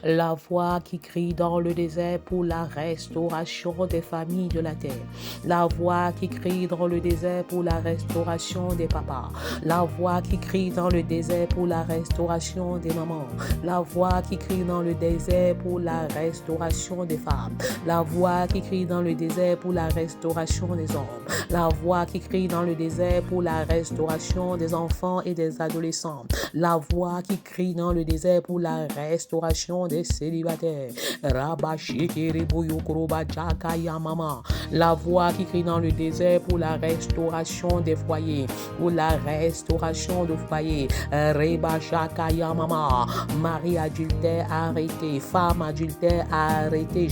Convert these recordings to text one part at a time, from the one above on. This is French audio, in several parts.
La voix qui crie dans le désert pour la restauration des familles de la terre. La voix qui crie dans le désert pour la restauration des papas. La voix qui crie dans le désert pour la restauration des mamans. La voix qui crie dans le désert pour la restauration des femmes. La voix qui crie dans le désert pour la restauration des hommes. La voix qui crie dans le désert pour la restauration des enfants et des adolescents. La voix qui crie dans le désert pour la restauration des célibataires. La voix qui crie dans le désert pour la restauration des foyers. Pour la restauration de foyers. Marie adultère arrêtée. Femme adultère arrêtée.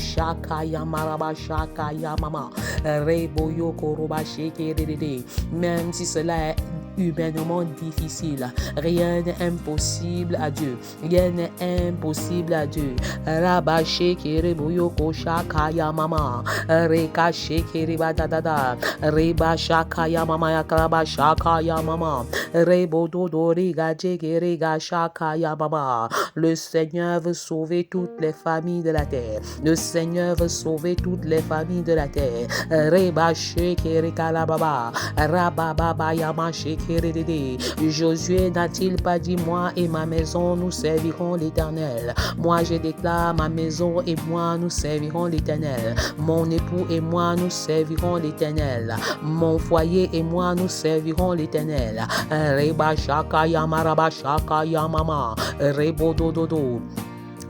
Même si cela est humainement difficile, rien n'est impossible à Dieu. Rien n'est impossible à Dieu. Rabaché kereboyo kosha kaya mama. Reka shekere badadada. Reba shakaya mama yakraba shakaya mama. Rebo dodo riga jegere ga shakaya mama. Le Seigneur veut sauver toutes les familles de la terre. Le Seigneur veut sauver toutes les familles de la terre. Reba shekere kalababa. Rababa yama shekere. Josué n'a-t-il pas dit, moi et ma maison, nous servirons l'Éternel. Moi, je déclare, ma maison et moi, nous servirons l'Éternel. Mon époux et moi, nous servirons l'Éternel. Mon foyer et moi, nous servirons l'Éternel. Reba shaka yamaraba shaka yamama. Rebo dododo.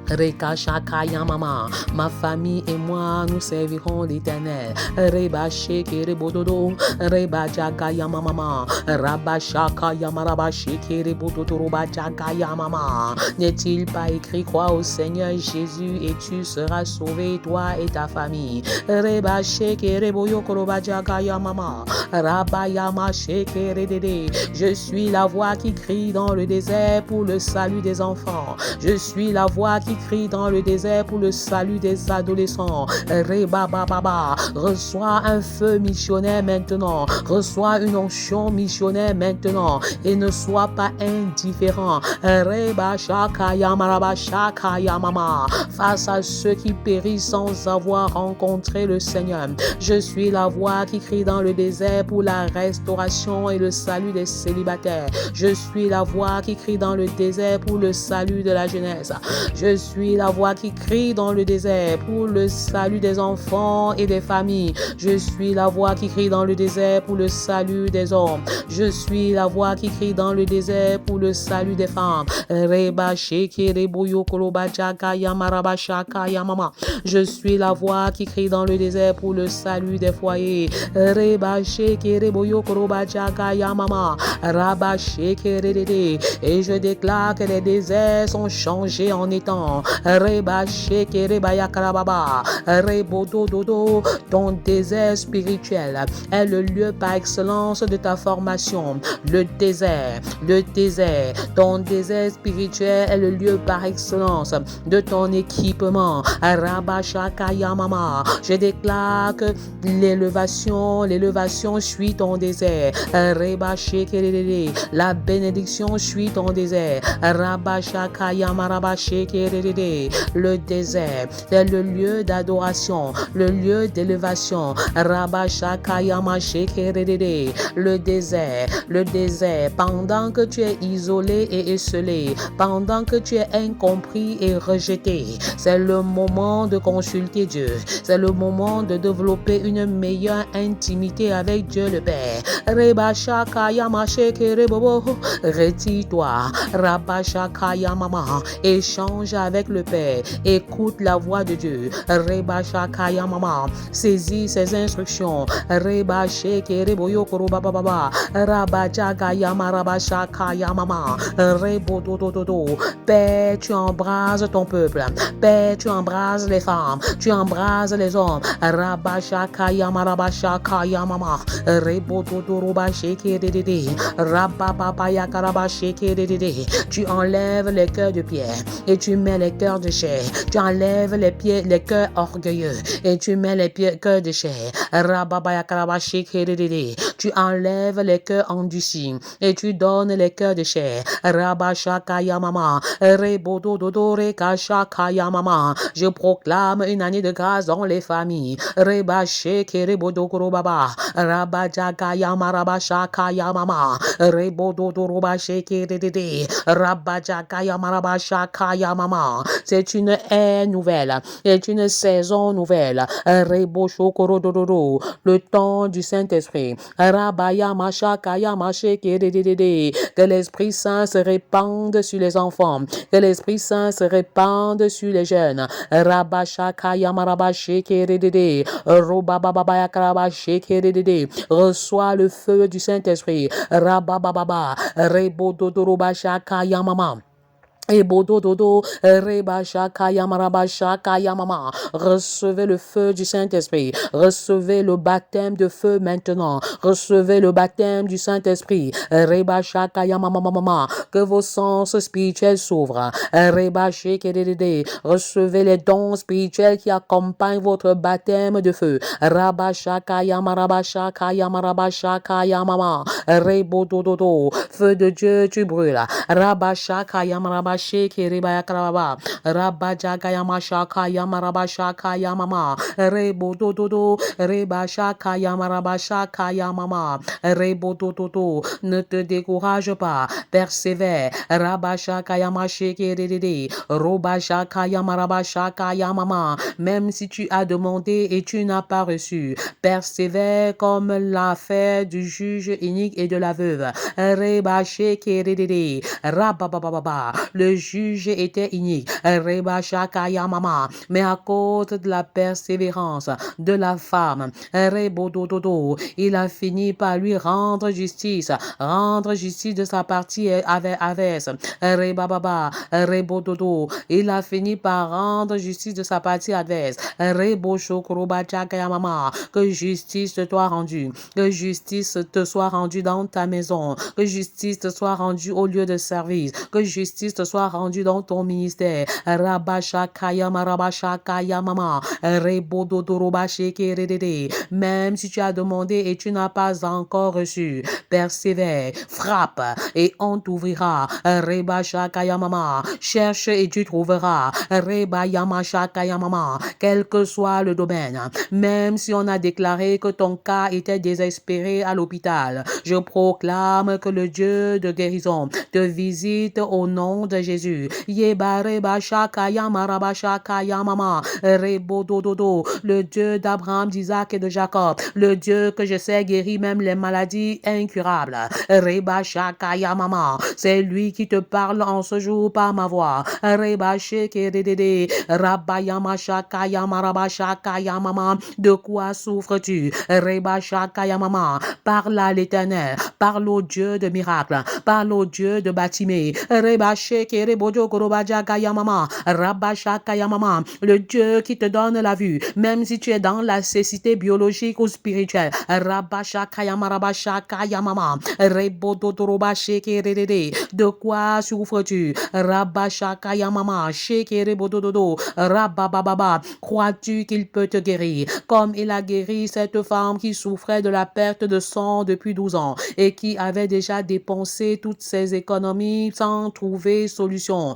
Reka shakaya mama, ma famille et moi nous servirons l'Éternel. Reba shekere bododo, reba jakaya mama, raba shakaya maraba shekere bododo, roba jakaya mama. N'est-il pas écrit, crois au Seigneur Jésus et tu seras sauvé, toi et ta famille. Reba shekere boyoko roba jakaya mama, raba yama shekere dede. Je suis la voix qui crie dans le désert pour le salut des enfants. Je suis la voix qui crie dans le désert pour le salut des adolescents. Reba baba, reçois un feu missionnaire maintenant. Reçois une onction missionnaire maintenant et ne sois pas indifférent. Reba shakaya maraba shakaya mama. Face à ceux qui périssent sans avoir rencontré le Seigneur. Je suis la voix qui crie dans le désert pour la restauration et le salut des célibataires. Je suis la voix qui crie dans le désert pour le salut de la jeunesse. Je suis la voix qui crie dans le désert pour le salut des enfants et des familles. Je suis la voix qui crie dans le désert pour le salut des hommes. Je suis la voix qui crie dans le désert pour le salut des femmes. Reba shekere boyo koloba jakaya maraba shakaya mama. Je suis la voix qui crie dans le désert pour le salut des foyers. Reba shekere boyo koloba jakaya mama. Raba shekere dede. Et je déclare que les déserts sont changés en étangs. Reba shekere bayakarababa. Rebodo dodo. Ton désert spirituel est le lieu par excellence de ta formation. Le désert. Ton désert spirituel est le lieu par excellence de ton équipement. Raba shakaya mama. Je déclare que l'élévation suit ton désert. Reba shekere. La bénédiction suit ton désert. Raba shakaya maraba shekere. Le désert, c'est le lieu d'adoration, le lieu d'élévation. Rabba shakayama shekerede. Le désert, pendant que tu es isolé et esselé, pendant que tu es incompris et rejeté, c'est le moment de consulter Dieu. C'est le moment de développer une meilleure intimité avec Dieu le Père. Reba shakayama shekerebobo. Retire-toi. Rabba shakayama mama. Échange avec le Père. Écoute la voix de Dieu. Reba shakaya mama. Saisis ses instructions. Reba shekere boyo koroba baba. Raba jagaya maraba shakaya mama. Rebo do do do do. Père, tu embrases ton peuple. Père, tu embrases les femmes. Tu embrases les hommes. Raba shakaya maraba shakaya mama. Rebo do do roba shekere dede. Raba baba yakaraba shekere dede. Tu enlèves les cœurs de pierre et tu mets les les cœurs de chair. Tu enlèves les cœurs orgueilleux et tu mets les cœurs de chair. Tu enlèves les cœurs endurcis et tu donnes les cœurs de chair. Je proclame une année de grâce dans les familles. C'est une ère nouvelle, c'est une saison nouvelle. Le temps du Saint-Esprit. Que l'Esprit Saint se répande sur les enfants, que l'Esprit Saint se répande sur les jeunes. Reçois le feu du Saint-Esprit. Et bodo dodo reba shaka yamaraba shaka yamama. Recevez le feu du Saint-Esprit. Recevez le baptême de feu maintenant. Recevez le baptême du Saint-Esprit. Reba shaka yamama. Que vos sens spirituels s'ouvrent. Reba shake. Recevez les dons spirituels qui accompagnent votre baptême de feu. Raba shaka yamaraba shaka yamaraba shaka yamama. Rebo dodo. Feu de Dieu, tu brûles. Raba shaka yamaraba sheke rebaya karababa rabba jaga yama shaka yama raba shaka yama rebo dodo reba shaka yama raba shaka yama rebo dodo. Ne te décourage pas, persévère. Rabba shaka yama sheke rede roba shaka yama raba shaka yama. Même si tu as demandé et tu n'as pas reçu, persévère comme l'affaire du juge unique et de la veuve. Reba sheke rede rabba baba. Le juge était unique, Reba Shakaya Mama, mais à cause de la persévérance de la femme, Rebodododo, il a fini par lui rendre justice de sa partie avec Aves, Reba Baba, Rebododo, il a fini par rendre justice de sa partie adverse, Rebo Shokoroba Shakaya Mama, que justice te soit rendue, que justice te soit rendue dans ta maison, que justice te soit rendue au lieu de service, que justice te soit rendu dans ton ministère. Rabashakaya marabashakaya mama. Rebododorobashekerede. Même si tu as demandé et tu n'as pas encore reçu, persévère, frappe et on t'ouvrira. Rebashakaya mama. Cherche et tu trouveras. Rebayamashakaya mama. Quel que soit le domaine, même si on a déclaré que ton cas était désespéré à l'hôpital, je proclame que le Dieu de guérison te visite au nom de Jésus. Le Dieu d'Abraham, d'Isaac et de Jacob, le Dieu que je sais guérit même les maladies incurables. C'est lui qui te parle en ce jour par ma voix. De quoi souffres-tu? Parle à l'Éternel, parle au Dieu de miracles, parle au Dieu de Batimé. Le Dieu qui te donne la vue, même si tu es dans la cécité biologique ou spirituelle. De quoi souffres-tu? Crois-tu qu'il peut te guérir comme il a guéri cette femme qui souffrait de la perte de sang depuis 12 ans et qui avait déjà dépensé toutes ses économies sans trouver solution?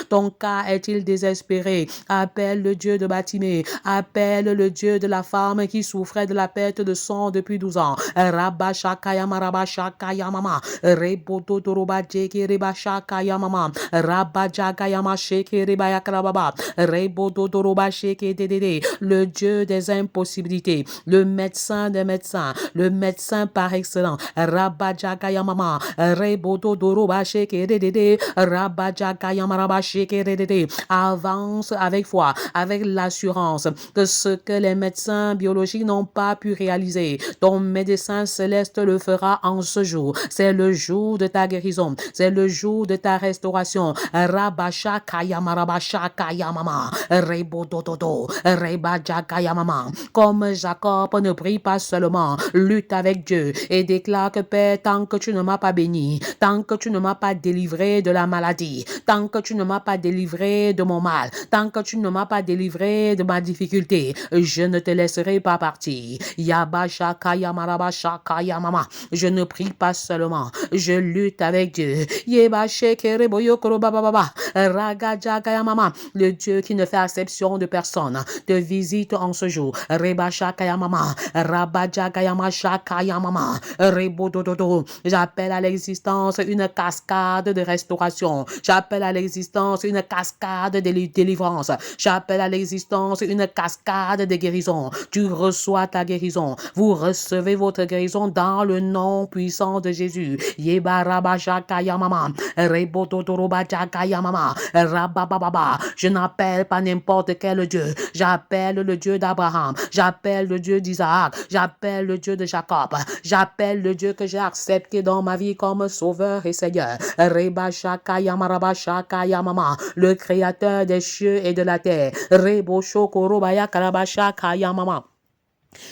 Ton cas est-il désespéré? Appelle le Dieu de Batimé, appelle le Dieu de la femme qui souffrait de la perte de sang depuis 12 ans. Le Dieu des impossibilités, le médecin des médecins, le médecin par excellence. Avance avec foi, avec l'assurance que ce que les médecins biologiques n'ont pas pu réaliser, ton médecin céleste le fera en ce jour. C'est le jour de ta guérison, c'est le jour de ta restauration. Comme Jacob ne prie pas seulement, lutte avec Dieu et déclare que Père, tant que tu ne m'as pas béni, tant que tu ne m'as pas délivré de la maladie, tant que tu ne m'as pas délivré de mon mal, tant que tu ne m'as pas délivré de ma difficulté, je ne te laisserai pas partir. Yabashaka Yamarabashaka Yamama. Je ne prie pas seulement, je lutte avec Dieu. Le Dieu qui ne fait exception de personne te visite en ce jour. Rebashaka Yamama, Rabajaka Yamashaka Yamama, Rebodododo. J'appelle à l'existence une cascade de restauration. J'appelle à l'existence une cascade de délivrance. J'appelle à l'existence une cascade de guérison. Tu reçois ta guérison. Vous recevez votre guérison dans le nom puissant de Jésus. Je n'appelle pas n'importe quel Dieu. J'appelle le Dieu d'Abraham. J'appelle le Dieu d'Isaac. J'appelle le Dieu de Jacob. J'appelle le Dieu que j'ai accepté dans ma vie comme Sauveur et Seigneur. Le Créateur des cieux et de la terre.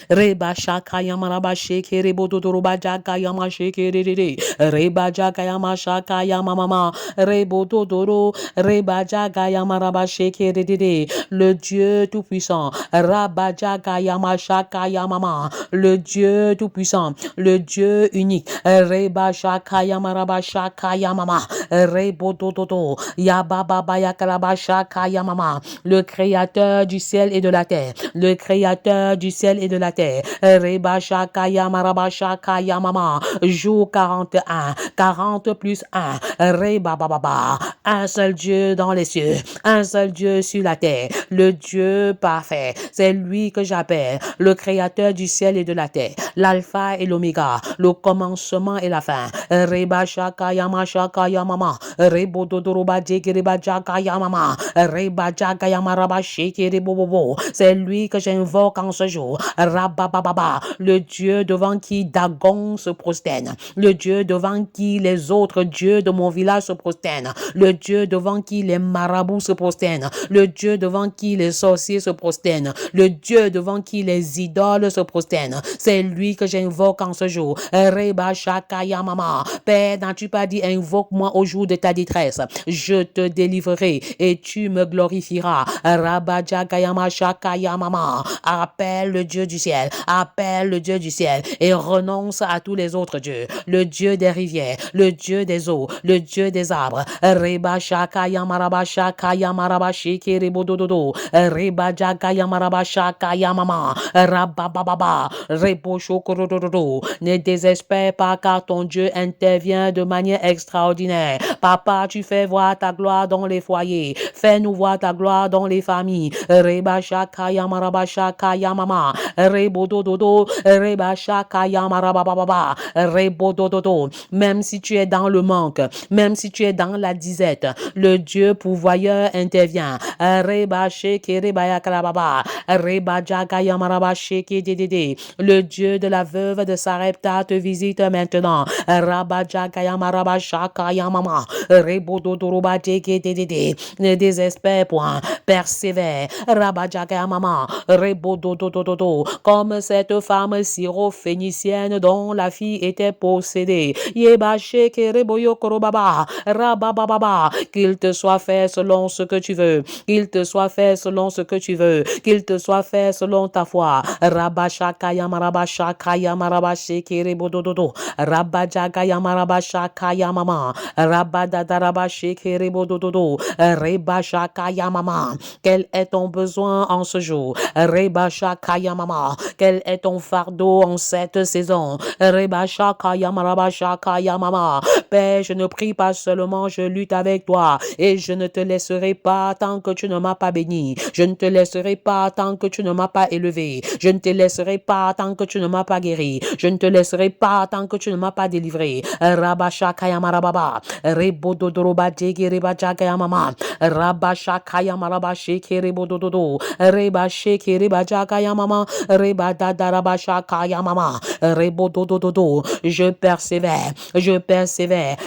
Reba shaka yamaraba sheke rebo dodoroba jaka yama sheke rere reba jaka yama shaka yama mama rebo dodoro reba jaka yamaraba sheke rere le Dieu tout puissant raba jaka yama shaka yama le Dieu tout puissant le Dieu unique reba shaka yamaraba shaka yama rebo dododo yababa bayakaraba shaka yama le Créateur du ciel et de la terre le Créateur du ciel et de la terre. Reba shaka yamaraba shaka yamama. Jour 41. 40 plus 1. Reba bababa. Un seul Dieu dans les cieux. Un seul Dieu sur la terre. Le Dieu parfait. C'est lui que j'appelle. Le Créateur du ciel et de la terre. L'alpha et l'oméga. Le commencement et la fin. Reba shaka yama shaka yamama. Rebo dodoroba jekireba jaka yamama. Reba jaka yamaraba shekirebo bobo. C'est lui que j'invoque en ce jour. Rabababa, le Dieu devant qui Dagon se prosterne, le Dieu devant qui les autres dieux de mon village se prosternent, le Dieu devant qui les marabouts se prosternent, le Dieu devant qui les sorciers se prosternent, le Dieu devant qui les idoles se prosternent. C'est lui que j'invoque en ce jour. Reba shaka yamama. Père, n'as-tu pas dit invoque-moi au jour de ta détresse? Je te délivrerai et tu me glorifieras. Rabajagayama shaka yamama. Appelle le Dieu du ciel, appelle le Dieu du ciel et renonce à tous les autres dieux. Le Dieu des rivières, le Dieu des eaux, le Dieu des arbres. Reba shaka yamaraba shaka yamaraba shiki rebodododo. Reba jaga yamaraba shaka yamama. Rabababa. Rebo shokorododo. Ne désespère pas car ton Dieu intervient de manière extraordinaire. Papa, tu fais voir ta gloire dans les foyers. Fais-nous voir ta gloire dans les familles. Reba shaka yamaraba shaka yamama. Rebodododo. Reba shaka yamaraba baba. Rebodododo. Même si tu es dans le manque, même si tu es dans la disette, le Dieu pourvoyeur intervient. Reba sheke reba yakarababa. Reba jaga yamaraba sheke dedede. Le Dieu de la veuve de Sarepta te visite maintenant. Raba jaga yamaraba shaka yamama. Rebododoroba jeke dedede. Ne désespère point, persévère. Raba jaga yamama. Rebododododo. Comme cette femme syro-phénicienne dont la fille était possédée. Yeba sheke reboyo korobaba. Rabababa. Qu'il te soit fait selon ce que tu veux. Qu'il te soit fait selon ce que tu veux. Qu'il te soit fait selon ta foi. Rabashaka yamaraba shaka yamaraba sheke rebodododo. Rabajaga yamaraba shaka yamama. Rabadadaraba sheke rebodododo. Rebashaka yamama. Quel est ton besoin en ce jour? Rebashaka yamama. Quel est ton fardeau en cette saison? Rebashaka yamaraba shaka yamama. Père, je ne prie pas seulement, je lutte avec toi et je ne te laisserai pas tant que tu ne m'as pas béni. Je ne te laisserai pas tant que tu ne m'as pas élevé. Je ne te laisserai pas tant que tu ne m'as pas guéri. Je ne te laisserai pas tant que tu ne m'as pas délivré. Rabashaka yamarababa. Rebododoroba jege reba jaga yamama. Rabashaka yamaraba sheke rebodododo. Reba sheke reba jaga yamama. Reba dadaraba shaka yamama. Rebododododo. Je persévère,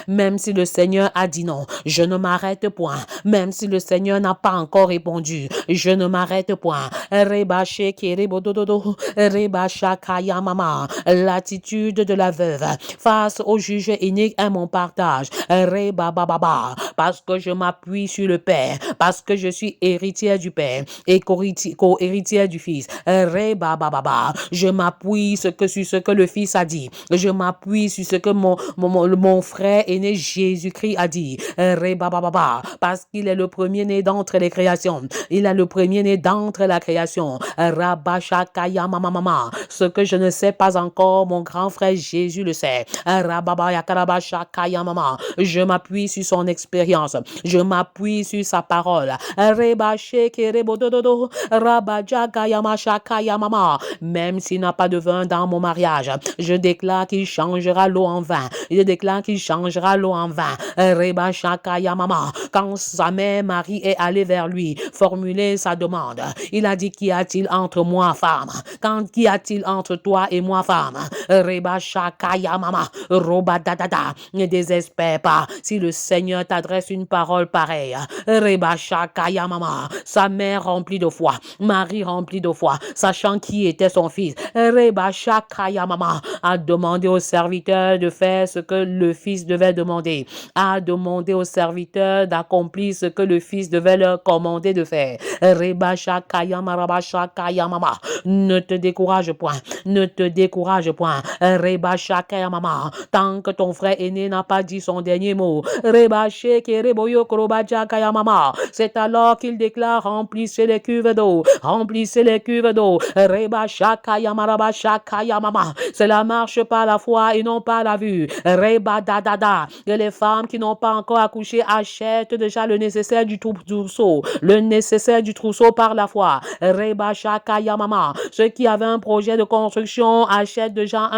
même si le Seigneur a dit non. Je ne m'arrête point, même si le Seigneur n'a pas encore répondu. Je ne m'arrête point. Rebaché kerebodododo, rebachakaya mama. L'attitude de la veuve face au juge inique est mon partage. Rebababa, parce que je m'appuie sur le Père, parce que je suis héritière du Père et co-héritière du Fils. Rebababa, je m'appuie sur ce que le Fils a dit. Je m'appuie sur ce que mon frère aîné Jésus-Christ a dit. Rebababa, parce qu'il est le premier-né d'entre les créations. Il est le premier-né d'entre la création. Rabashakaya mama. Ce que je ne sais pas encore, mon grand frère Jésus le sait. Rababaya mama. Je m'appuie sur son expérience. Je m'appuie sur sa parole. Même s'il n'a pas de vin dans mon mariage, je déclare qu'il changera l'eau en vin. Je déclare qu'il changera l'eau en vin. Quand sa mère Marie est allée vers lui formuler sa demande, il a dit: qu'y a-t-il entre moi, femme? Qu'y a-t-il entre toi et moi, femme? Ne désespère pas si le Seigneur t'adresse une parole pareille. Sa mère remplie de foi, Marie remplie de foi, sachant qui était son fils, a demandé au serviteur de faire ce que le fils devait demander, a demandé au serviteur d'accomplir ce que le fils devait leur commander de faire. Ne te décourage point, ne te décourage point. Tant que ton frère aîné n'a pas dit son dernier mot, c'est alors qu'il déclare: remplissez les cuves d'eau, remplissez les cuves d'eau. C'est la marche par la foi et non par la vue. Et les femmes qui n'ont pas encore accouché achètent déjà le nécessaire du trousseau, le nécessaire du trousseau par la foi. Ceux qui avaient un projet de construction achètent déjà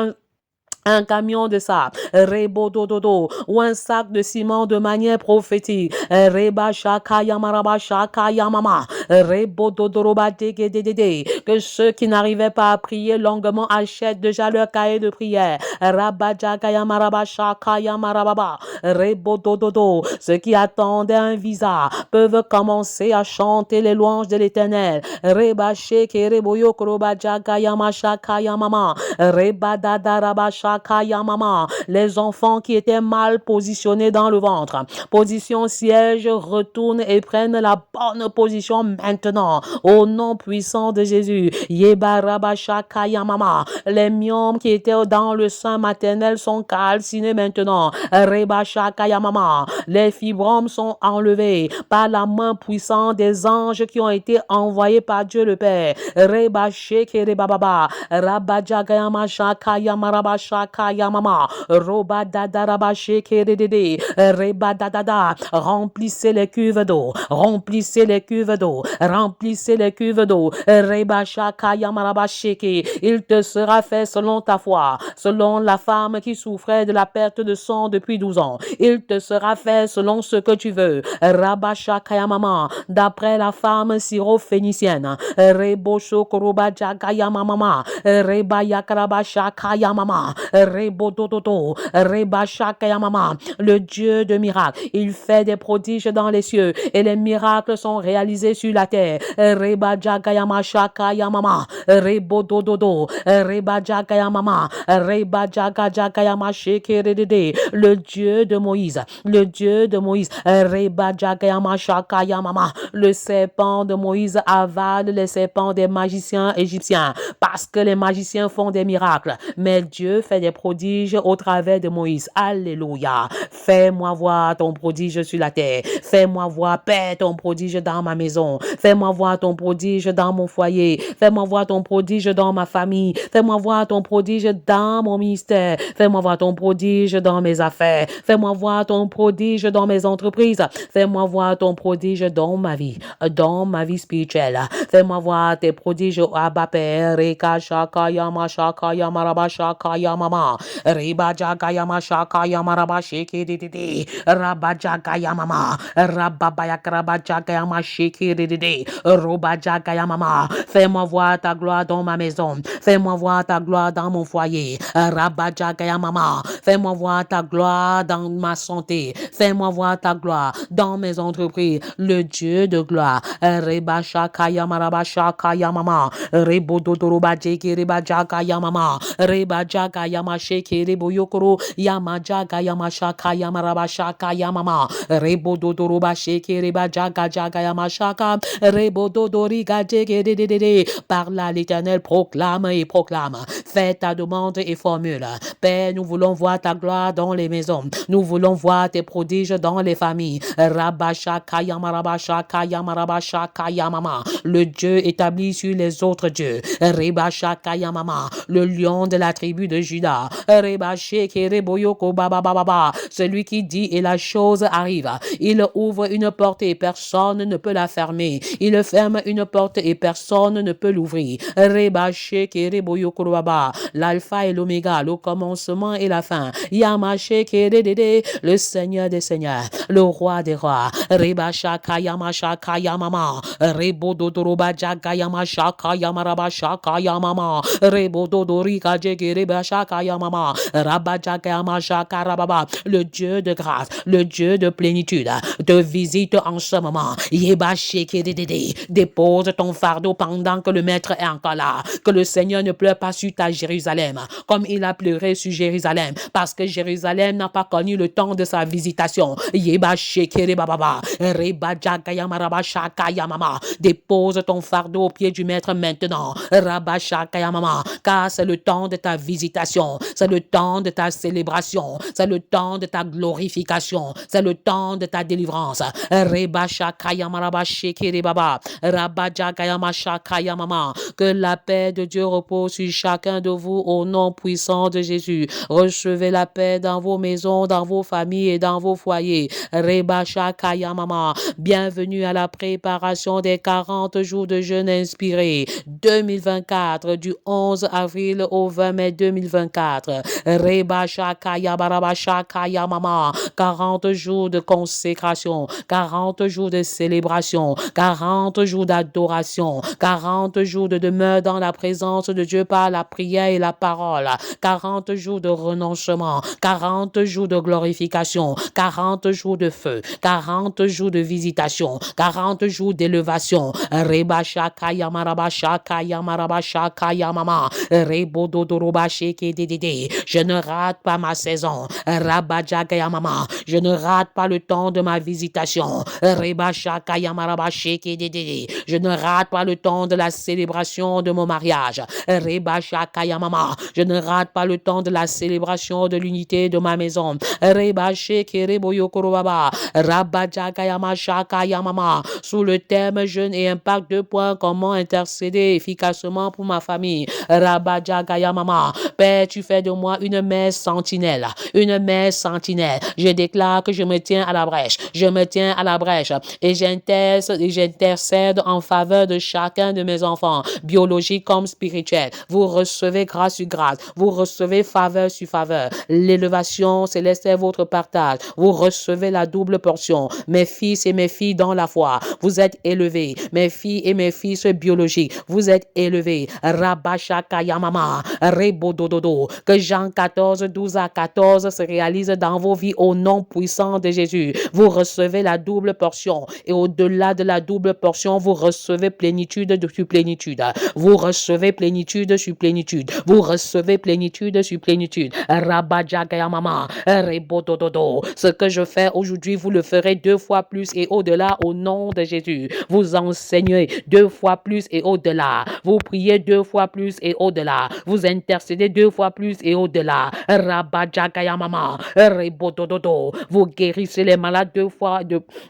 un camion de sable, rebodododo, ou un sac de ciment de manière prophétique. Reba shakaya maraba shakaya mama, rebododoroba degedede. Que ceux qui n'arrivaient pas à prier longuement achètent déjà leur cahier de prière. Rabadjakaya maraba shakaya marababa, rebodododo. Ceux qui attendaient un visa peuvent commencer à chanter les louanges de l'Éternel. Reba sheke reboyo kroba jakaya mashakaya mama, reba dadaraba shakaya mama. Les enfants qui étaient mal positionnés dans le ventre, position siège, retournent et prennent la bonne position maintenant au nom puissant de Jésus. Yebarabashakaya mama. Les myomes qui étaient dans le sein maternel sont calcinés maintenant. Rebashakaya mama. Les fibromes sont enlevés par la main puissante des anges qui ont été envoyés par Dieu le Père. Rebasheke rebababa. Rabajagaya mashakaya marabashaka kaya mama, roba dadaraba shekerede, reba dadada. Remplissez les cuves d'eau, remplissez les cuves d'eau, remplissez les cuves d'eau. Reba shakaya maraba sheke. Il te sera fait selon ta foi, selon la femme qui souffrait de la perte de sang depuis 12 ans. Il te sera fait selon ce que tu veux. Raba shakaya mama, d'après la femme syro-phénicienne. Rebo shokoroba jagaya mama, reba yakaraba shakaya mama. Rebodododo, Rebashakaya mama, le Dieu de miracles. Il fait des prodiges dans les cieux et les miracles sont réalisés sur la terre. Rebajagaya mashakaya mama, Rebodododo, Rebajagaya mama, Rebajagaya mashekerede, le Dieu de Moïse, le Dieu de Moïse. Rebajagaya mashakaya mama, le serpent de Moïse avale les serpents des magiciens égyptiens parce que les magiciens font des miracles, mais Dieu fait des prodiges au travers de Moïse. Alléluia. Fais-moi voir ton prodige sur la terre. Fais-moi voir, Père, ton prodige dans ma maison. Fais-moi voir ton prodige dans mon foyer. Fais-moi voir ton prodige dans ma famille. Fais-moi voir ton prodige dans mon ministère. Fais-moi voir ton prodige dans mes affaires. Fais-moi voir ton prodige dans mes entreprises. Fais-moi voir ton prodige dans ma vie spirituelle. Fais-moi voir tes prodiges, Abba Père, Reka Shaka Yama Shaka Yama Rabba Shaka Yama mama. Reba jaga yama shaka yama raba sheke de. Raba jaga yama mama. Rababa yakraba jaga yama sheke de. Roba jaga yama mama. Fais-moi voir ta gloire dans ma maison. Fais-moi voir ta gloire dans mon foyer. Raba jaga yama mama. Fais-moi voir ta gloire dans ma santé. Fais-moi voir ta gloire dans mes entreprises. Le Dieu de gloire. Reba shaka yama raba shaka yama mama. Rebo dodoroba jeke reba jaga yama mama. Reba jaga yama sheke rebo yokoro yama jaga yama shaka yama raba shaka yama mama. Rebo dodoroba sheke reba jaga yama shaka. Rebo dodoriga jeke de. Par là l'Éternel proclame et proclame. Fais ta demande et formule. Père, nous voulons voir ta gloire dans les maisons. Nous voulons voir tes prodiges dans les familles. Rabashaka yamarabashaka yamarabashaka yamama. Le Dieu établi sur les autres dieux. Rebashaka yamama. Le lion de la tribu de Juda. Rebasheke reboyoko baba. Celui qui dit et la chose arrive. Il ouvre une porte et personne ne peut la fermer. Il ferme une porte et personne ne peut l'ouvrir. Rebasheke reboyoko baba. L'alpha et l'oméga, le commencement et la fin. Yamasheke redede. Le Seigneur des seigneurs, le roi des rois. Rebashaka yamashaka yamama. Rebododoroba jaga yamashaka yamarabashaka yamama. Rebododorika jege rebashaka yamama. Rabajaga yamashaka rababa. Le Dieu de grâce, le Dieu de plénitude, te visite en ce moment. Yebasheke dedede. Dépose ton fardeau pendant que le maître est encore là. Que le Seigneur ne pleure pas sur ta Jérusalem, comme il a pleuré sur Jérusalem, parce que Jérusalem n'a pas connu le temps de sa visitation. Yeba shekere bababa, reba jagayama raba shakayamama. Dépose ton fardeau au pied du maître maintenant. Raba shakayamama, car c'est le temps de ta visitation, c'est le temps de ta célébration, c'est le temps de ta glorification, c'est le temps de ta délivrance. Reba shakayama raba shekere baba, raba jagayama shakayamama. Que la paix de Dieu repose sur chacun de vous au nom puissant de Jésus. Recevez la paix dans vos maisons, dans vos familles et dans vos foyers. Reba shakaya mama. Bienvenue à la préparation des 40 jours de jeûne inspiré 2024 du 11 avril au 20 mai 2024. Reba shakaya baraba shakaya mama. 40 jours de consécration, 40 jours de célébration, 40 jours d'adoration, 40 jours de demeure dans la présence de Dieu par la prière et la parole, 40 jours de renoncement, 40 jours de glorification, 40 jours de feu, 40 jours de visitation, 40 jours d'élevation. Reba shaka yamaraba shaka yamaraba shaka yamama. Rebo dodoroba sheke dedede. Je ne rate pas ma saison. Raba jaga yamama. Je ne rate pas le temps de ma visitation. Reba shaka yamaraba sheke dedede. Je ne rate pas le temps de la célébration de mon mariage. Reba shaka yamama. Je ne rate pas le temps de la célébration de l'unité de ma maison. Reba sheke rebo yokorobaba. Rabba jaga yama shaka yamama. Sous le thème jeûne et impact 2 points, comment intercéder efficacement pour ma famille. Rabba jaga yamama. Père, tu fais de moi une mère sentinelle. Une mère sentinelle. Je déclare que je me tiens à la brèche. Je me tiens à la brèche. Et j'intercède en faveur de chacun de mes enfants, biologiques comme spirituels. Vous recevez grâce sur grâce. Vous recevez faveur sur faveur. L'élévation céleste est votre partage. Vous recevez la double portion. Mes fils et mes filles dans la foi, vous êtes élevés. Mes filles et mes fils biologiques, vous êtes élevés. Rabashaka yamama, rebodododo. Que Jean 14, 12 à 14 se réalise dans vos vies au nom puissant de Jésus. Vous recevez la double portion. Et au-delà de la double portion, vous recevez plénitude sur plénitude. Vous recevez plénitude sur plénitude. Vous recevez plénitude sur plénitude. Rabajagayamama, rebodododo. Ce que je fais aujourd'hui, vous le ferez 2 fois plus et au-delà au nom de Jésus. Vous enseignez 2 fois plus et au-delà. Vous priez 2 fois plus et au-delà. Vous intercédez 2 fois plus et au-delà. Rabajagayamama, rebodododo. Vous guérissez les malades 2 fois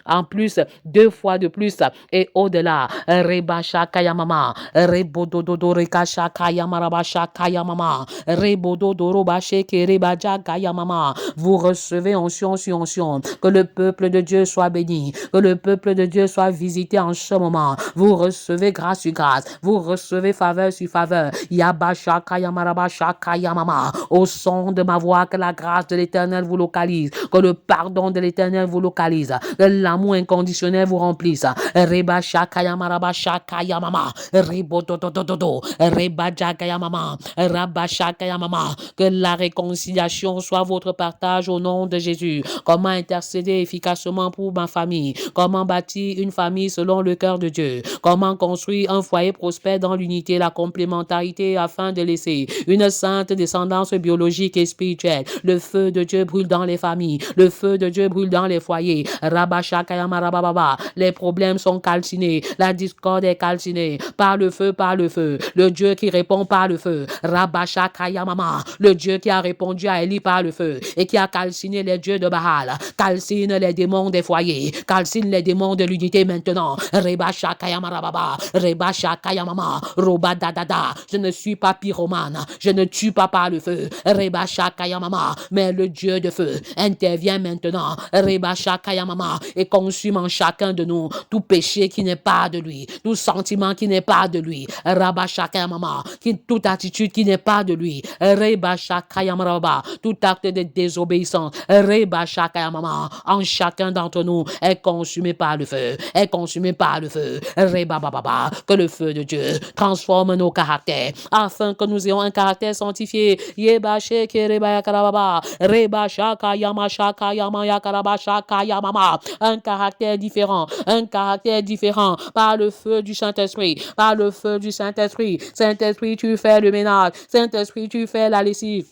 en plus, 2 fois de plus et au-delà. Rebashakayamama, rebodododo rekashakayamarabashakayamama, rebododorobashekerebajagayamama. Vous recevez onction sur onction. Que le peuple de Dieu soit béni. Que le peuple de Dieu soit visité en ce moment. Vous recevez grâce sur grâce. Vous recevez faveur sur faveur. Yabashakayamarabashakayamama. Yamama. Au son de ma voix, que la grâce de l'Éternel vous localise, que le pardon de l'Éternel vous localise, que l'amour inconditionnel vous remplisse. Reba Shakayama Raba Shakayamama. Ribododododo. Reba Jakayamama. Rabba Shakayamama. Que la réconciliation soit votre partage au nom de Jésus. Comment intercéder efficacement pour ma famille? Comment bâtir une famille selon le cœur de Dieu? Comment construire un foyer prospère dans l'unité, la complémentarité afin de laisser une sainte descendance biologique et spirituelle? Le feu de Dieu brûle dans les familles. Le feu de Dieu brûle dans les foyers. Rabashakayama Rabababa. Les problèmes sont calcinés. La discorde est calcinée. Par le feu, par le feu. Le Dieu qui répond par le feu. Rabashakayamama. Le Dieu qui a répondu à Élie par le feu et qui a calciné les dieux de Baal. Calcine les démons des foyers. Calcine les démons de l'unité maintenant. Rebashakayama Rababa. Rebashakayamama. Robadadada. Je ne suis pas pyromane. Je ne tue pas par le feu. Rebashakayamama. Mais le Dieu de feu intervient maintenant. Rebashakayamama. Et consume en chacun de nous tout péché qui n'est pas de lui. Tout sentiment qui n'est pas de lui. Rabashakayamama. Toute attitude qui n'est pas de lui. Rebashakayamama. Tout acte de désobéissance. Rebashakayamama. En chacun d'entre nous est consumé par le feu. Est consumé par le feu. Rebababa. Que le feu de Dieu transforme nos caractères afin que nous ayons un caractère sanctifié. Yebasheke rebayakarababa. Rebashakayama shakayama yakarabashakayamama. Un caractère différent. Un caractère différent par le feu du Saint-Esprit. Par le feu du Saint-Esprit. Saint-Esprit, tu fais le ménage. Saint-Esprit, tu fais la lessive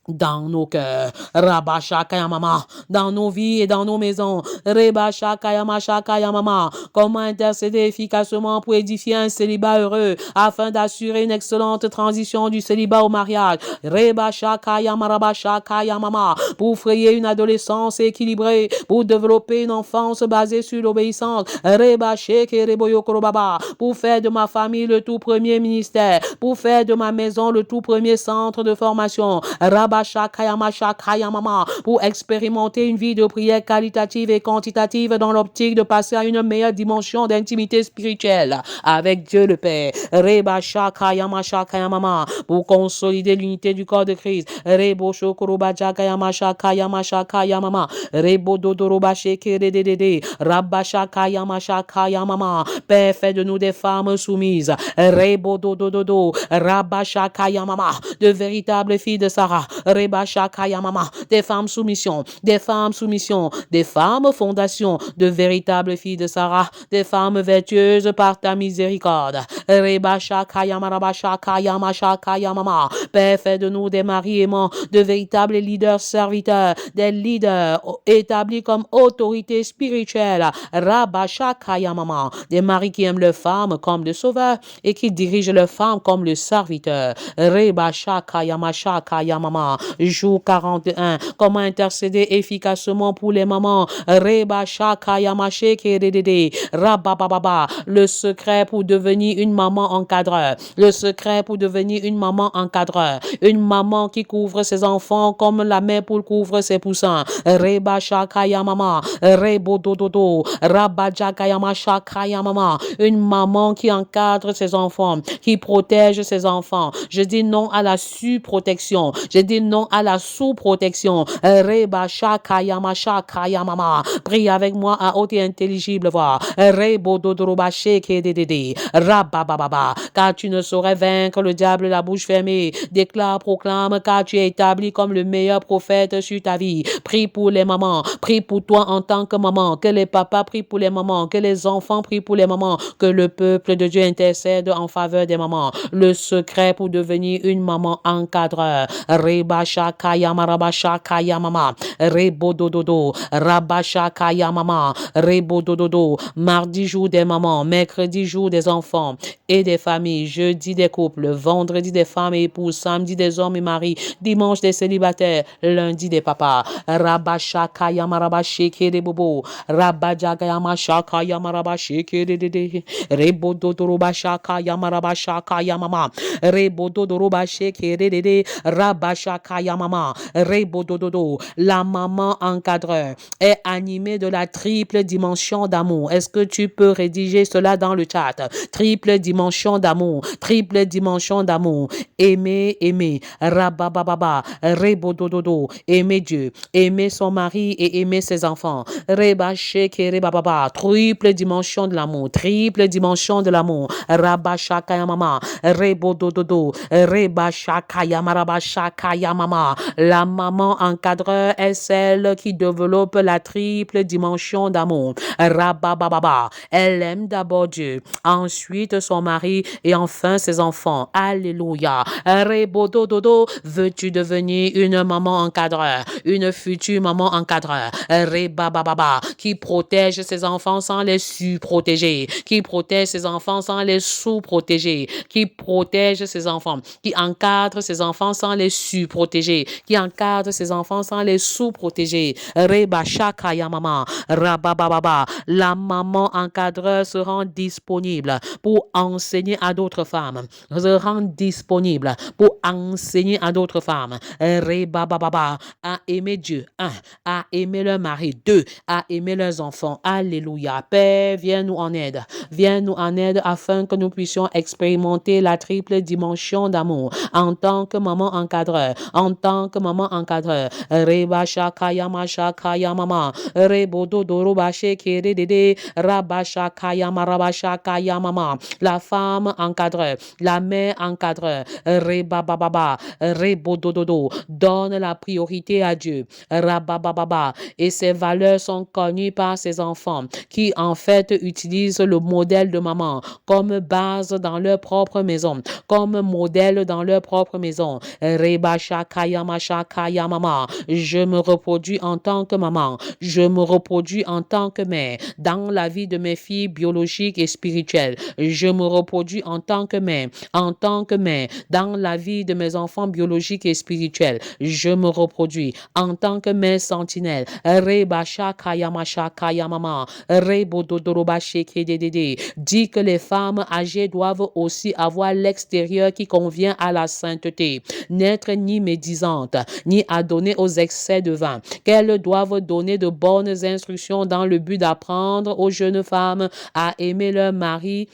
dans nos cœurs, Rabashakayamama, dans nos vies et dans nos maisons, Rebashakayama Shakayamama. Comment intercéder efficacement pour édifier un célibat heureux afin d'assurer une excellente transition du célibat au mariage, Rebashakayama Rabashakayamama, pour frayer une adolescence équilibrée, pour développer une enfance basée sur l'obéissance, Rebashake-Reboyokorobaba, pour faire de ma famille le tout premier ministère, pour faire de ma maison le tout premier centre de formation, pour expérimenter une vie de prière qualitative et quantitative dans l'optique de passer à une meilleure dimension d'intimité spirituelle avec Dieu le Père. Pour consolider l'unité du corps de Christ. Père, fais de nous des femmes soumises. De véritables filles de Sarah. Rebashakayamama, des femmes soumission, des femmes soumission, des femmes fondation, de véritables filles de Sarah, des femmes vertueuses par ta miséricorde. Rebashakayamarabashakayamashakayamama. Père, fais de nous des maris aimants, de véritables leaders serviteurs, des leaders établis comme autorité spirituelle. Rabashakayamama, des maris qui aiment leurs femmes comme le sauveur et qui dirigent leurs femmes comme le serviteur. Rebashakayamashakayamama. Jour 41. Comment intercéder efficacement pour les mamans? Rabababa. Le secret pour devenir une maman encadreur. Le secret pour devenir une maman encadreur. Une maman qui couvre ses enfants comme la mère poule couvre ses poussins. Rebashakayamama. Rebodododo. Rabajakayamashakayamama. Une maman qui encadre ses enfants, qui protège ses enfants. Je dis non à la surprotection. Je dis non à la sous-protection. Rebashakayamashakayamama. Prie avec moi à haute et intelligible voix. Rabababa. Car tu ne saurais vaincre le diable la bouche fermée. Déclare, proclame, car tu es établi comme le meilleur prophète sur ta vie. Prie pour les mamans. Prie pour toi en tant que maman. Que les papas prient pour les mamans. Que les enfants prient pour les mamans. Que le peuple de Dieu intercède en faveur des mamans. Le secret pour devenir une maman encadreur. Rebashakayamarabashakayamama. Rebodododo. Rabashakayamama. Rebodododo. Mardi, jour des mamans. Mercredi, jour des enfants et des familles. Jeudi, des couples. Vendredi, des femmes et épouses. Samedi, des hommes et maris. Dimanche, des célibataires. Lundi, des papas. Rabashakayamarabashikiribobo. Rabajagayamasakayamarabashikiride. Rebododorobashakayamarabashakayamama. Rebododorobashikiride. Rabashakayamarabashakayamama. shakaya mama, rebodododo. La maman encadreur est animée de la triple dimension d'amour. Est-ce que tu peux rédiger cela dans le chat? Triple dimension d'amour, triple dimension d'amour. Aimer, aimer, rabababa, rebodododo, aimer Dieu, aimer son mari et aimer ses enfants. Rebasheke bababa, triple dimension de l'amour, triple dimension de l'amour. Rabashakaya mama, rebodododo, rebashakaya marabashakaya mama. La maman encadreur est celle qui développe la triple dimension d'amour. Rabababa, elle aime d'abord Dieu, ensuite son mari et enfin ses enfants. Alléluia. Rebodododo, veux-tu devenir une maman encadreur, une future maman encadreur? Rebababa, qui protège ses enfants sans les surprotéger, qui protège ses enfants sans les sous-protéger, qui protège ses enfants, qui encadre ses enfants sans les surprotéger, qui encadre ses enfants sans les sous-protéger. Reba shakaya mama, rabababa, la maman encadreur se rend disponible pour enseigner à d'autres femmes, se rend disponible pour enseigner à d'autres femmes. Rebababa, à aimer Dieu, à aimer leur mari, 2, à aimer leurs enfants. Alléluia. Père, viens-nous en aide. Viens-nous en aide afin que nous puissions expérimenter la triple dimension d'amour en tant que maman encadreur, en tant que maman encadreur. Reba shakaya mashakaya mama, rebodo doroba shekere dede, rabashakaya marabashakaya mama. La femme encadreur, la mère encadreur, reba bababa, rebodo dodo, donne la priorité à Dieu. Rabababa, et ses valeurs sont connues par ses enfants qui en fait utilisent le modèle de maman comme base dans leur propre maison, comme modèle dans leur propre maison. Reba shakaya mashakaya mama, je me reproduis en tant que maman, je me reproduis en tant que mère dans la vie de mes filles biologiques et spirituelles. Je me reproduis en tant que mère dans la vie de mes enfants biologiques et spirituels. Je me reproduis en tant que mère sentinelle. Reba shakaya mashakaya mama, rebo dodoroba sheke dedede. Dit que les femmes âgées doivent aussi avoir l'extérieur qui convient à la sainteté, n'être ni médisantes, ni adonnées aux excès de vin, qu'elles doivent donner de bonnes instructions dans le but d'apprendre aux jeunes femmes à aimer leur mari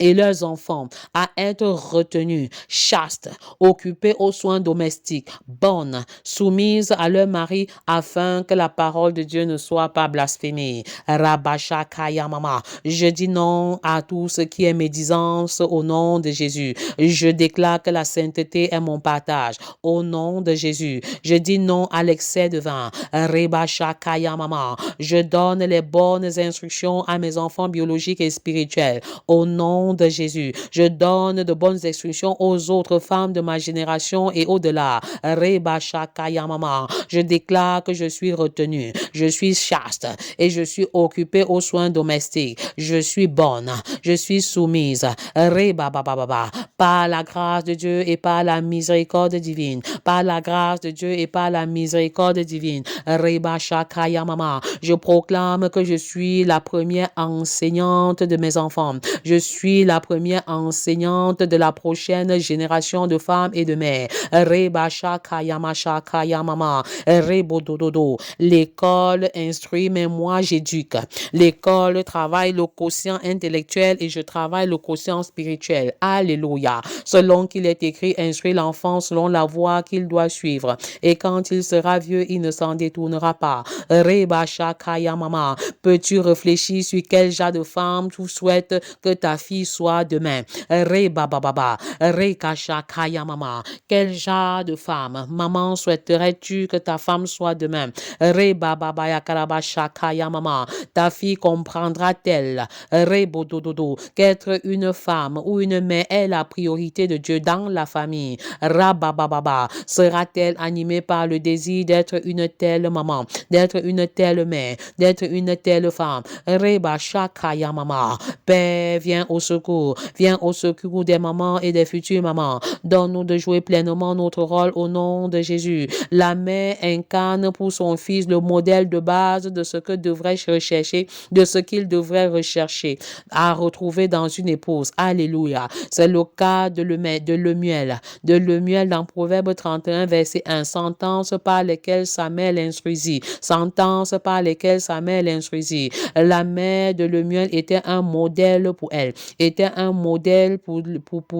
et leurs enfants, à être retenus, chastes, occupés aux soins domestiques, bonnes, soumises à leur mari, afin que la parole de Dieu ne soit pas blasphémée. Rabashakaya mama, je dis non à tout ce qui est médisance au nom de Jésus. Je déclare que la sainteté est mon partage au nom de Jésus. Je dis non à l'excès de vin. Rabashakaya mama, je donne les bonnes instructions à mes enfants biologiques et spirituels au nom de Jésus. Je donne de bonnes instructions aux autres femmes de ma génération et au-delà. Reba shakaya mama. Je déclare que je suis retenue, je suis chaste et je suis occupée aux soins domestiques. Je suis bonne, je suis soumise. Reba bababa. Par la grâce de Dieu et par la miséricorde divine. Par la grâce de Dieu et par la miséricorde divine. Reba shakaya mama. Je proclame que je suis la première enseignante de mes enfants. Je suis la première enseignante de la prochaine génération de femmes et de mères. Reba shakaya mashakaya mama. Rebodododo. L'école instruit, mais moi j'éduque. L'école travaille le quotient intellectuel et je travaille le quotient spirituel. Alléluia. Selon qu'il est écrit, instruit l'enfant selon la voie qu'il doit suivre. Et quand il sera vieux, il ne s'en détournera pas. Reba shakaya mama. Peux-tu réfléchir sur quel genre de femme tu souhaites que ta fille soit demain? Reba bababa. Reka shakaya mama. Quel genre de femme, maman, souhaiterais-tu que ta femme soit demain? Reba baba yakaraba shakaya mama. Ta fille comprendra-t-elle, rebodododo, qu'être une femme ou une mère est la priorité de Dieu dans la famille? Rabababa. Sera-t-elle animée par le désir d'être une telle maman, d'être une telle mère, d'être une telle femme? Reba shakaya mama. Père, viens au secours. Viens au secours des mamans et des futures mamans. Donne-nous de jouer pleinement notre rôle au nom de Jésus. La mère incarne pour son fils le modèle de base de ce que devrait rechercher, de ce qu'il devrait rechercher à retrouver dans une épouse. Alléluia. C'est le cas de Lemuel. De Lemuel dans Proverbe 31, verset 1. Sentence par lesquelles sa mère l'instruisit. Sentence par lesquelles sa mère l'instruisit. La mère de Lemuel était un modèle pour elle. Était un modèle pour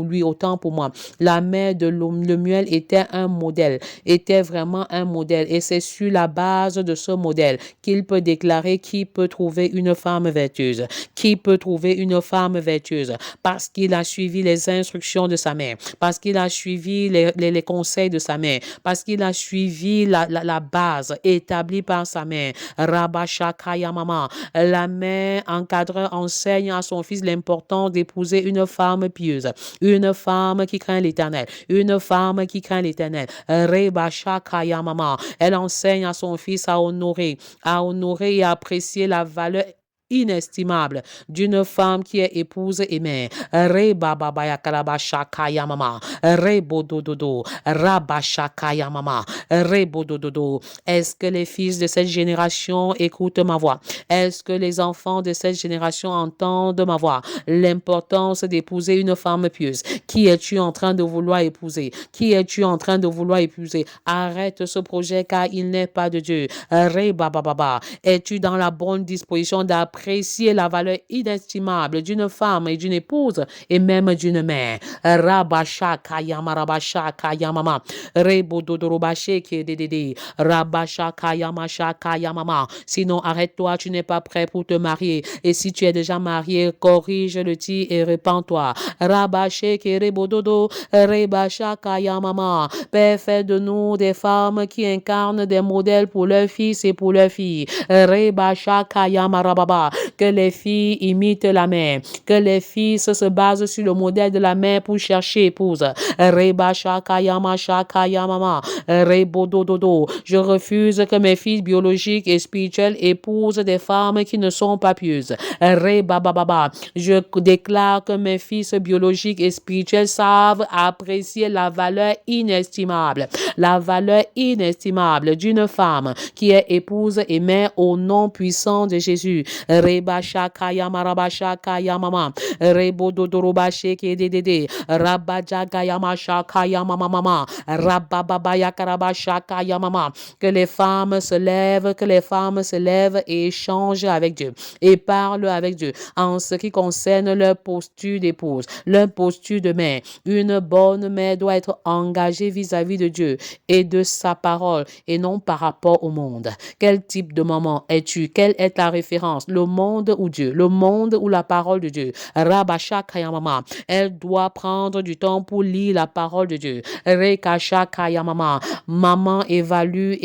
lui, autant pour moi. La mère de Lemuel était un modèle. Était vraiment un modèle. Et c'est sur la base de ce modèle qu'il peut déclarer qui peut trouver une femme vertueuse. Qui peut trouver une femme vertueuse? Parce qu'il a suivi les instructions de sa mère. Parce qu'il a suivi les conseils de sa mère. Parce qu'il a suivi la base établie par sa mère. Rabashakaya mama. La mère encadreur enseigne à son fils l'importance d'épouser une femme pieuse. Une femme qui craint l'Éternel. Une femme qui craint l'Éternel. Rebashakaya mama. Elle enseigne à son fils à honorer et apprécier la valeur inestimable d'une femme qui est épouse et mère. Rebababaya kalabashakaya mama. Rebodododo. Rabashakaya mama. Rebodododo. Est-ce que les fils de cette génération écoutent ma voix? Est-ce que les enfants de cette génération entendent ma voix? L'importance d'épouser une femme pieuse. Qui es-tu en train de vouloir épouser? Qui es-tu en train de vouloir épouser? Arrête ce projet car il n'est pas de Dieu. Rebababa. Es-tu dans la bonne disposition d'apprécier la valeur inestimable d'une femme et d'une épouse et même d'une mère? Rabashakaya marabashakaya mama. Rebododorobashe kedede. Rabashakaya mashakaya mama. Sinon, arrête-toi, tu n'es pas prêt pour te marier. Et si tu es déjà marié, corrige le tir et répands-toi. Rabashe kerebododo. Rebashakaya mama. Père, fais de nous des femmes qui incarnent des modèles pour leurs fils et pour leurs filles. Rebashakaya marababa. Que les filles imitent la mère. Que les fils se basent sur le modèle de la mère pour chercher épouse. Rebashakaya mashakaya mama. Rebodododo. Je refuse que mes fils biologiques et spirituels épousent des femmes qui ne sont pas pieuses. Rebababa. Je déclare que mes fils biologiques et spirituels savent apprécier la valeur inestimable. La valeur inestimable d'une femme qui est épouse et mère au nom puissant de Jésus. Rebashakaya marabashakaya mama. Rebododorobashe kedede. Rabajagaya mashakaya mama mama. Rabababaya karabashakaya mama. Que les femmes se lèvent et échangent avec Dieu et parlent avec Dieu en ce qui concerne leur posture d'épouse, leur posture de mère. Une bonne mère doit être engagée vis-à-vis de Dieu et de sa parole et non par rapport au monde. Quel type de maman es-tu? Quelle est ta référence? Le monde ou Dieu? Le monde ou la parole de Dieu? Rabashakaya mama. Elle doit prendre du temps pour lire la parole de Dieu. Rekashakaya mama. Maman, évalue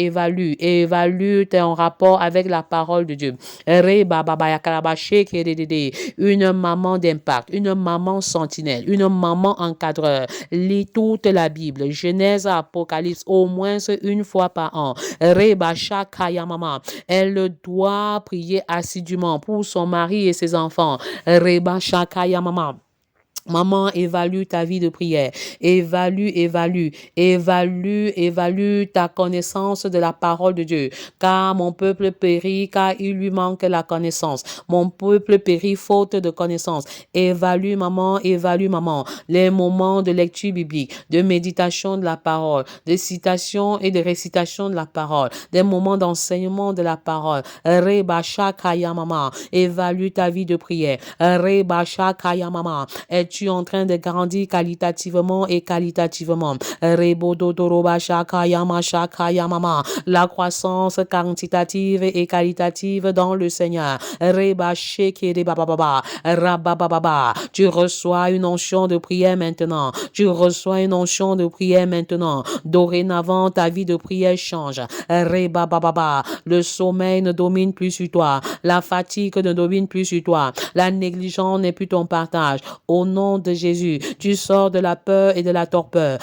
ton rapport avec la parole de Dieu. Une maman d'impact, une maman sentinelle, une maman encadreur. Lis toute la Bible, Genèse, Apocalypse, au moins une fois par an. Rebashakaya mama. Elle doit prier assidûment pour son mari et ses enfants. Rebashakaya mama. Maman, évalue ta vie de prière. Évalue ta connaissance de la parole de Dieu. Car mon peuple périt, car il lui manque la connaissance. Mon peuple périt faute de connaissance. Évalue, maman, les moments de lecture biblique, de méditation de la parole, de citation et de récitation de la parole, des moments d'enseignement de la parole. Rebashakaya mama. Évalue ta vie de prière. Rebashakaya mama. Es-tu en train de grandir qualitativement et qualitativement? La croissance quantitative et qualitative dans le Seigneur. Tu reçois une onction de prière maintenant. Dorénavant, ta vie de prière change. Le sommeil ne domine plus sur toi. La fatigue ne domine plus sur toi. La négligence n'est plus ton partage. Au nom nom de Jésus. Tu sors de la peur et de la torpeur.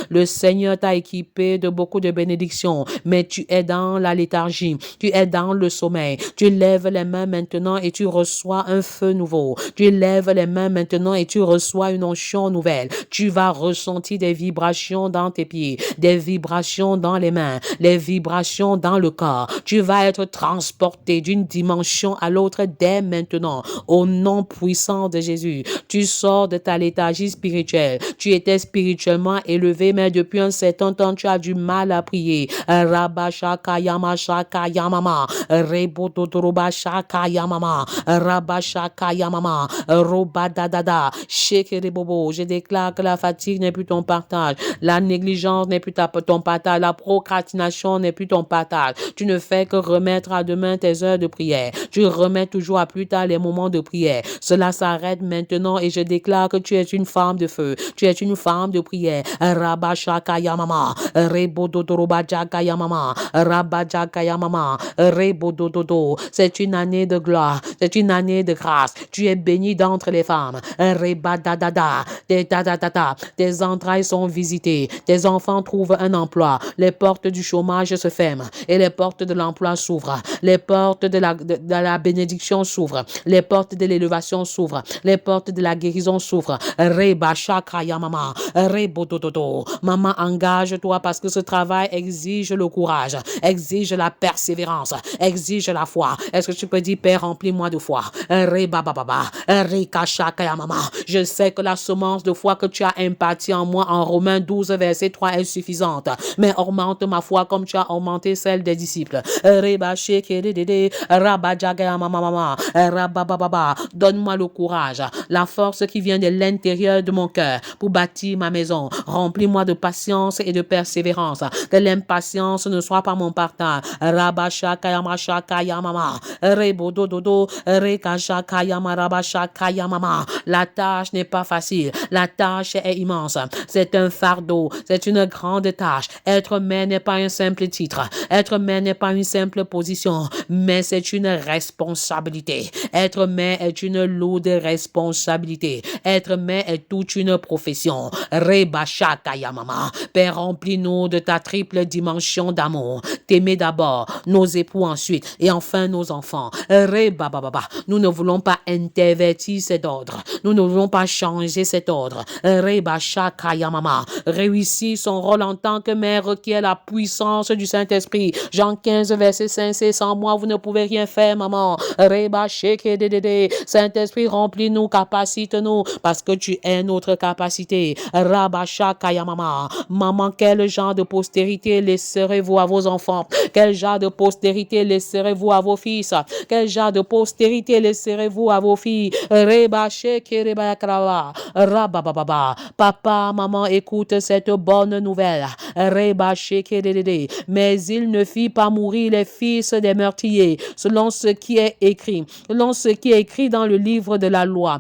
Le Seigneur t'a équipé de beaucoup de bénédictions, mais tu es dans la léthargie, tu es dans le sommeil. Tu lèves les mains maintenant et tu reçois un feu nouveau. Tu lèves les mains maintenant et tu reçois une onction nouvelle. Tu vas ressentir des vibrations dans tes pieds, des vibrations dans les mains, les vibrations dans le corps. Tu vas être transporté d'une dimension à l'autre dès maintenant, au nom puissant de Jésus. Tu sors de ta léthargie spirituelle. Tu étais spirituellement élevé, mais depuis un certain temps, tu as du mal à prier. Rabashaka Yamashaka Yamama, Rebototoroba Shaka Yamama, Rabashaka Yamama, Robadadada, Shekerebobo. Je déclare que la fatigue n'est plus ton partage, la négligence n'est plus ton partage, la procrastination n'est plus ton partage. Tu ne fais que remettre à demain tes heures de prière. Tu remets toujours à plus tard les moments de prière. Cela s'arrête maintenant et je déclare que tu es une femme de feu. Tu es une femme de prière. Rabashaka Yamama, Rebododorobajaka Yamama, Rabajaka Yamama, Rebodododo. C'est une année de gloire. C'est une année de grâce. Tu es béni d'entre les femmes. Rebadadada. Tes entrailles sont visitées. Tes enfants trouvent un emploi. Les portes du chômage se ferment et les portes de l'emploi s'ouvrent. Les portes de la bénédiction s'ouvrent. Les portes de l'élévation s'ouvrent. Les portes de la guérison s'ouvrent. Rebashaka Yamama, Rebodododo. Maman, engage-toi parce que ce travail exige le courage, exige la persévérance, exige la foi. Est-ce que tu peux dire, Père, remplis-moi de foi? Rebababa, Rekashaka Yamama. Je sais que la semence de foi que tu as impartie en moi en Romains 12, verset 3 est suffisante. Mais augmente ma foi comme tu as augmenté celle des disciples. Donne-moi le courage, la force qui vient de l'intérieur de mon cœur pour bâtir ma maison. Remplis-moi de patience et de persévérance. Que l'impatience ne soit pas mon partage. Rabashaka Yamashaka Yamama. Rebodododo. Rekashaka Yamarabashaka Yamama. La tâche n'est pas facile. La tâche est immense. C'est un fardeau. C'est une grande tâche. Être mère n'est pas un simple titre. Être mère n'est pas une simple position, mais c'est une responsabilité. Être mère est une lourde responsabilité. Être mère est toute une profession. Rebashaka Yamama. Père, remplis-nous de ta triple dimension d'amour. T'aimer d'abord, nos époux ensuite, et enfin nos enfants. Rebababa. Nous ne voulons pas intervertir cet ordre. Nous ne voulons pas changer cet ordre. Rebashaka Yamama. Réussir son rôle en tant que mère requiert la puissance du Saint-Esprit. Jean 15, verset 5, c'est sans moi, vous ne pouvez rien faire, maman. Rebasheke Dedede. Saint-Esprit, remplis-nous, capacite-nous, parce que tu es notre capacité. Rabashaka Yamama. Maman, quel genre de postérité laisserez-vous à vos enfants? Quel genre de postérité laisserez-vous à vos fils? Quel genre de postérité laisserez-vous à vos filles? Rebasheke Rebayakrava. Rabababa. Papa, maman, écoute cette bonne nouvelle. Rebasheke Dedede. Mais il ne fit pas mourir les fils des meurtriers, selon ce qui est écrit. Selon ce qui est écrit dans le livre de la loi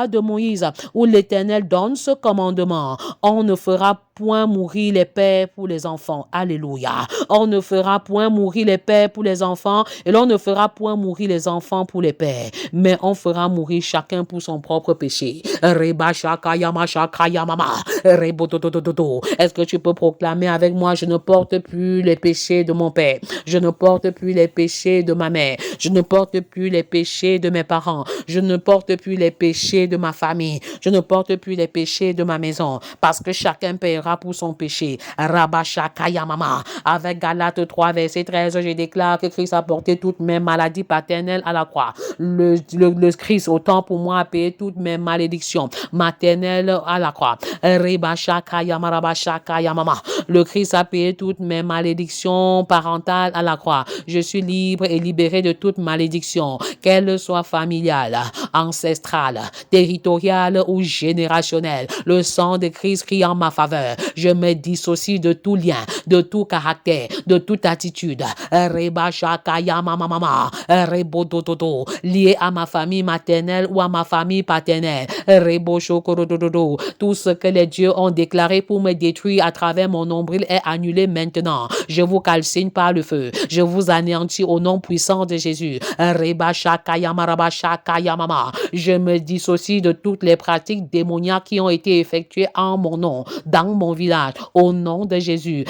de Moïse, où l'Éternel donne ce commandement. On ne fera point mourir les pères pour les enfants. Alléluia. On ne fera point mourir les pères pour les enfants et l'on ne fera point mourir les enfants pour les pères. Mais on fera mourir chacun pour son propre péché. Rebashaka Yamashaka Yamama. Rebododododo. Est-ce que tu peux proclamer avec moi, je ne porte plus les péchés de mon père. Je ne porte plus les péchés de ma mère. Je ne porte plus les péchés de mes parents. Je ne porte plus les péchés de ma famille. Je ne porte plus les péchés de ma maison. Parce que chacun paiera pour son péché. Rabashaka Yamama. Avec Galates 3, verset 13, je déclare que Christ a porté toutes mes maladies paternelles à la croix. Le Christ, autant pour moi, a payé toutes mes malédictions maternelles à la croix. Rebashaka Yamarabashaka Yamama. Le Christ a payé toutes mes malédictions parentales à la croix. Je suis libre et libéré de toute malédiction, qu'elle soit familiale, ancestrale, territoriale ou générationnelle. Le sang de Christ crie en ma faveur. Je me dissocie de tout lien, de tout caractère, de toute attitude. Rebashaka Yamamama. Rebodododo. Lié à ma famille maternelle ou à ma famille paternelle. Reboshokodododo. Tout ce que les dieux ont déclaré pour me détruire à travers mon nombril est annulé maintenant. Je vous calcine par le feu. Je vous anéantis au nom puissant de Jésus. Rebashaka Yamarabashaka Yamama. Je me dissocie de toutes les pratiques démoniaques qui ont été effectuées en mon nom, dans mon village, au nom de Jésus.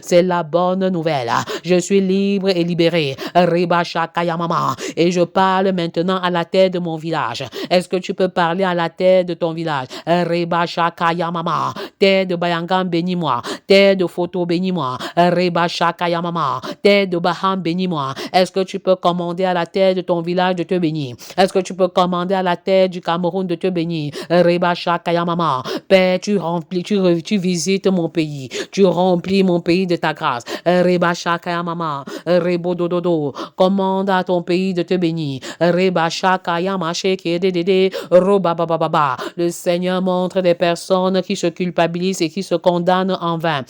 C'est la bonne nouvelle. Je suis libre et libéré. Et je parle maintenant à la tête de mon village. Est-ce que tu peux parler à la tête de ton village? Terre de Bayangam, bénis-moi. Terre de Photo, bénis-moi. Terre de Baham, bénis-moi. Est-ce que tu peux commander à la terre de ton village de te bénir? Est-ce que tu peux commander à la terre du Cameroun de te bénir? Père, tu remplis, tu visites mon pays. Tu remplis mon pays de ta grâce. Commande à ton pays de te bénir. Le Seigneur montre des personnes qui se culpabilisent et qui se condamnent en vain.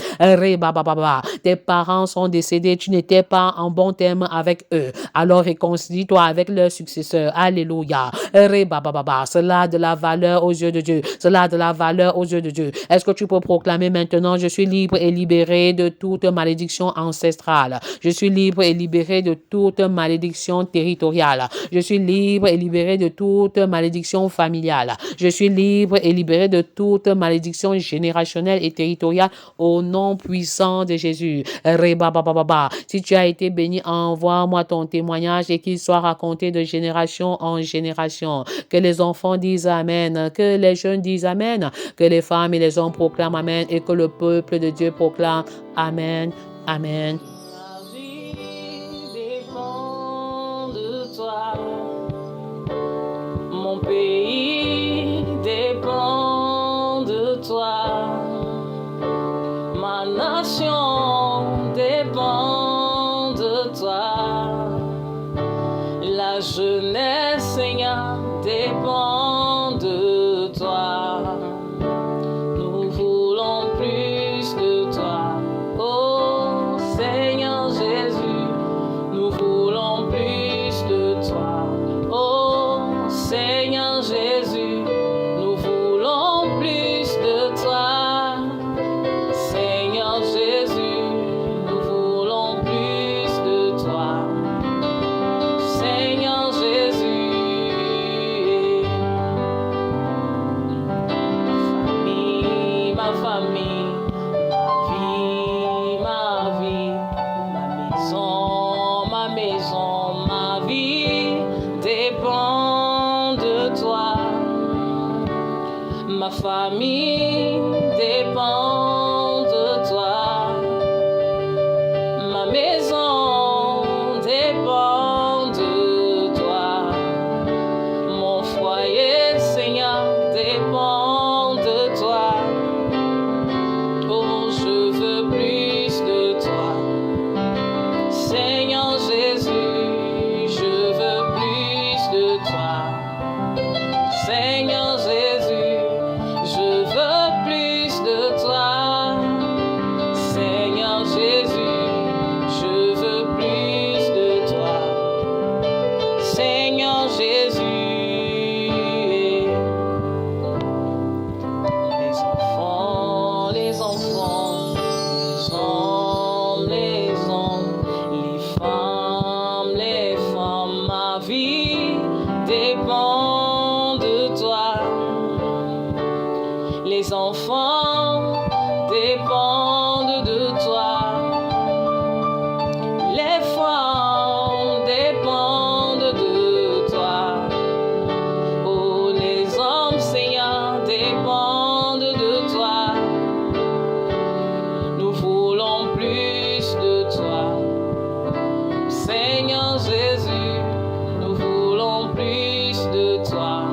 Tes parents sont décédés, tu n'étais pas en bon terme avec eux. Alors réconcilie-toi avec leurs successeurs. Alléluia. Cela a de la valeur aux yeux de Dieu. Cela a de la valeur aux yeux de Dieu. Est-ce que tu peux proclamer maintenant, je suis libre et libéré de toute malédiction ancestrale. Je suis libre et libéré de toute malédiction territoriale. Je suis libre et libéré de toute malédiction familiale. Je suis libre et libéré de toute malédiction générationnelle et territoriale au nom puissant de Jésus. Si tu as été béni, envoie-moi ton témoignage et qu'il soit raconté de génération en génération. Que les enfants disent Amen, que les jeunes disent Amen, que les femmes et les hommes proclament Amen et que le peuple de Dieu proclame Amen, Amen. Ma vie dépend de toi. Mon pays dépend de toi. Ma nation dépend de toi. La jeunesse, Seigneur, dépend de toi. Nous voulons plus de toi. Oh Seigneur Jésus, nous voulons plus de toi. Oh Seigneur Jésus, nous voulons plus de toi. Seigneur Jésus, nous voulons plus de toi. Seigneur Jésus, ma famille, ma vie, ma maison, ma vie dépend de toi. Ma famille dépend de toi. Ma maison dépend de toi. Mon foyer, Seigneur, dépend de toi. Oh, je veux plus de toi. Seigneur Jésus, je veux plus de toi. Seigneur Jésus, je veux plus de toi. Seigneur Jésus, je veux plus de toi. Seigneur Jésus, les hommes, les hommes, les femmes, ma vie dépend de toi. Les enfants dépendent de toi. Les femmes dépendent de toi. Oh, les hommes, Seigneur, dépendent de toi. Nous voulons plus de toi. Seigneur Jésus, nous voulons plus de toi.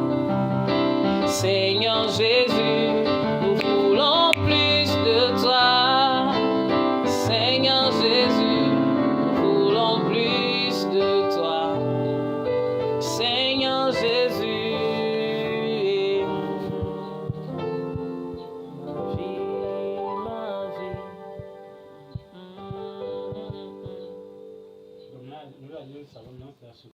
Seigneur Jésus, nous voulons plus de toi. Seigneur Jésus, nous voulons plus de toi. Seigneur Jésus, ma vie, ma vie.